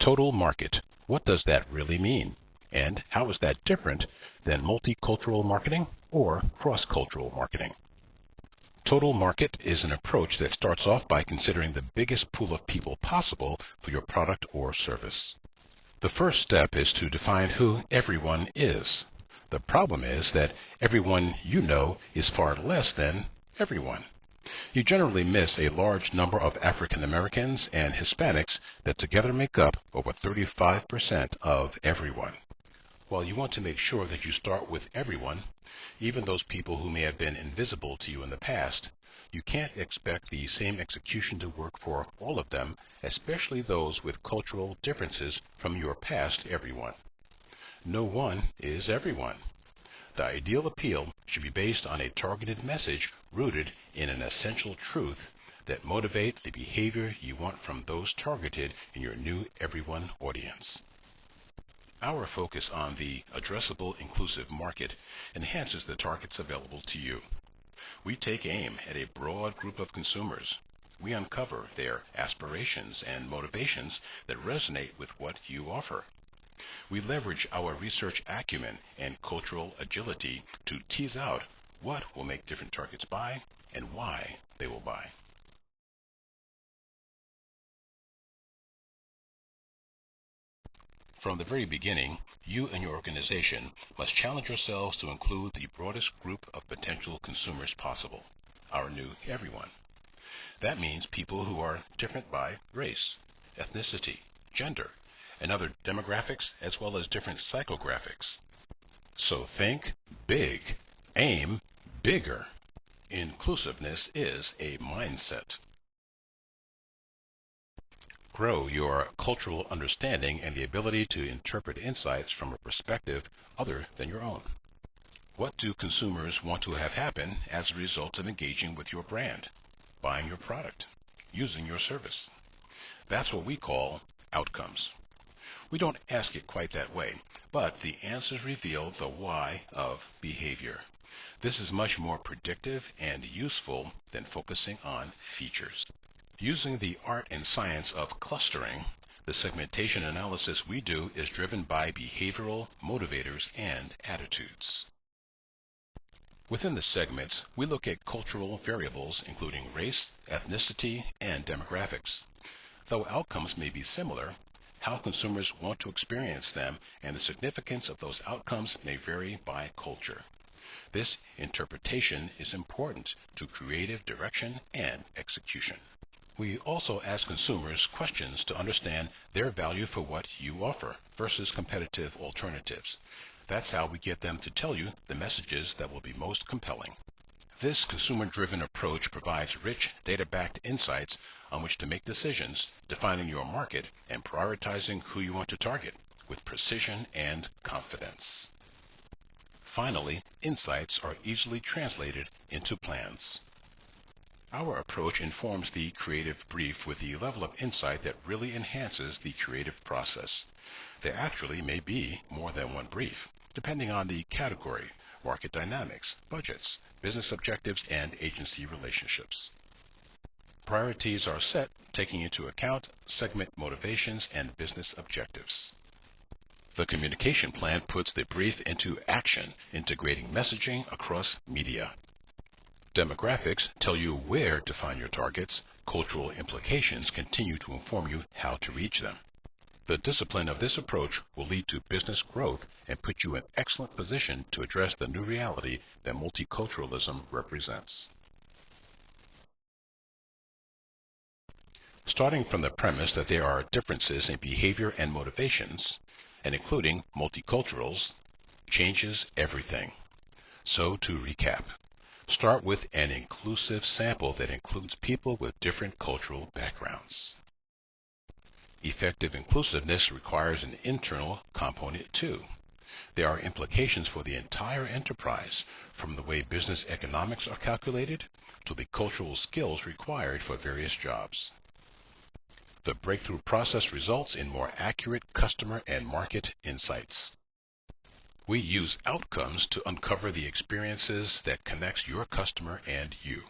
Total market. What does that really mean? And how is that different than multicultural marketing or cross-cultural marketing? Total market is an approach that starts off by considering the biggest pool of people possible for your product or service. The first step is to define who everyone is. The problem is that everyone you know is far less than everyone. You generally miss a large number of African Americans and Hispanics that together make up over 35% of everyone. While you want to make sure that you start with everyone, even those people who may have been invisible to you in the past, you can't expect the same execution to work for all of them, especially those with cultural differences from your past everyone. No one is everyone. The ideal appeal should be based on a targeted message rooted in an essential truth that motivate the behavior you want from those targeted in your new everyone audience. Our focus on the addressable inclusive market enhances the targets available to you. We take aim at a broad group of consumers. We uncover their aspirations and motivations that resonate with what you offer. We leverage our research acumen and cultural agility to tease out what will make different targets buy and why they will buy. From the very beginning, you and your organization must challenge yourselves to include the broadest group of potential consumers possible, our new everyone. That means people who are different by race, ethnicity, gender, and other demographics, as well as different psychographics. So think big, aim bigger. Inclusiveness is a mindset. Grow your cultural understanding and the ability to interpret insights from a perspective other than your own. What do consumers want to have happen as a result of engaging with your brand, buying your product, using your service? That's what we call outcomes. We don't ask it quite that way, but the answers reveal the why of behavior. This is much more predictive and useful than focusing on features. Using the art and science of clustering, the segmentation analysis we do is driven by behavioral motivators and attitudes. Within the segments, we look at cultural variables including race, ethnicity, and demographics. Though outcomes may be similar, how consumers want to experience them and the significance of those outcomes may vary by culture. This interpretation is important to creative direction and execution. We also ask consumers questions to understand their value for what you offer versus competitive alternatives. That's how we get them to tell you the messages that will be most compelling. This consumer-driven approach provides rich, data-backed insights on which to make decisions, defining your market and prioritizing who you want to target with precision and confidence. Finally, insights are easily translated into plans. Our approach informs the creative brief with the level of insight that really enhances the creative process. There actually may be more than one brief, depending on the category, market dynamics, budgets, business objectives, and agency relationships. Priorities are set taking into account segment motivations and business objectives. The communication plan puts the brief into action, integrating messaging across media. Demographics tell you where to find your targets. Cultural implications continue to inform you how to reach them. The discipline of this approach will lead to business growth and put you in excellent position to address the new reality that multiculturalism represents. Starting from the premise that there are differences in behavior and motivations, and including multiculturals, changes everything. So to recap, start with an inclusive sample that includes people with different cultural backgrounds. Effective inclusiveness requires an internal component too. There are implications for the entire enterprise, from the way business economics are calculated to the cultural skills required for various jobs. The breakthrough process results in more accurate customer and market insights. We use outcomes to uncover the experiences that connects your customer and you.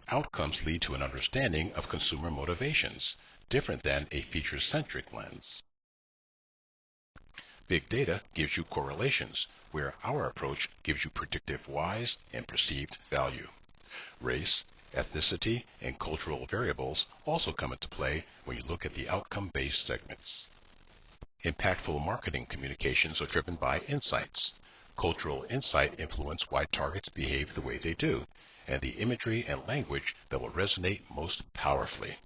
Outcomes lead to an understanding of consumer motivations, different than a feature-centric lens. Big data gives you correlations, where our approach gives you predictive whys and perceived value. Race, ethnicity, and cultural variables also come into play when you look at the outcome-based segments. Impactful marketing communications are driven by insights. Cultural insight influence why targets behave the way they do, and the imagery and language that will resonate most powerfully.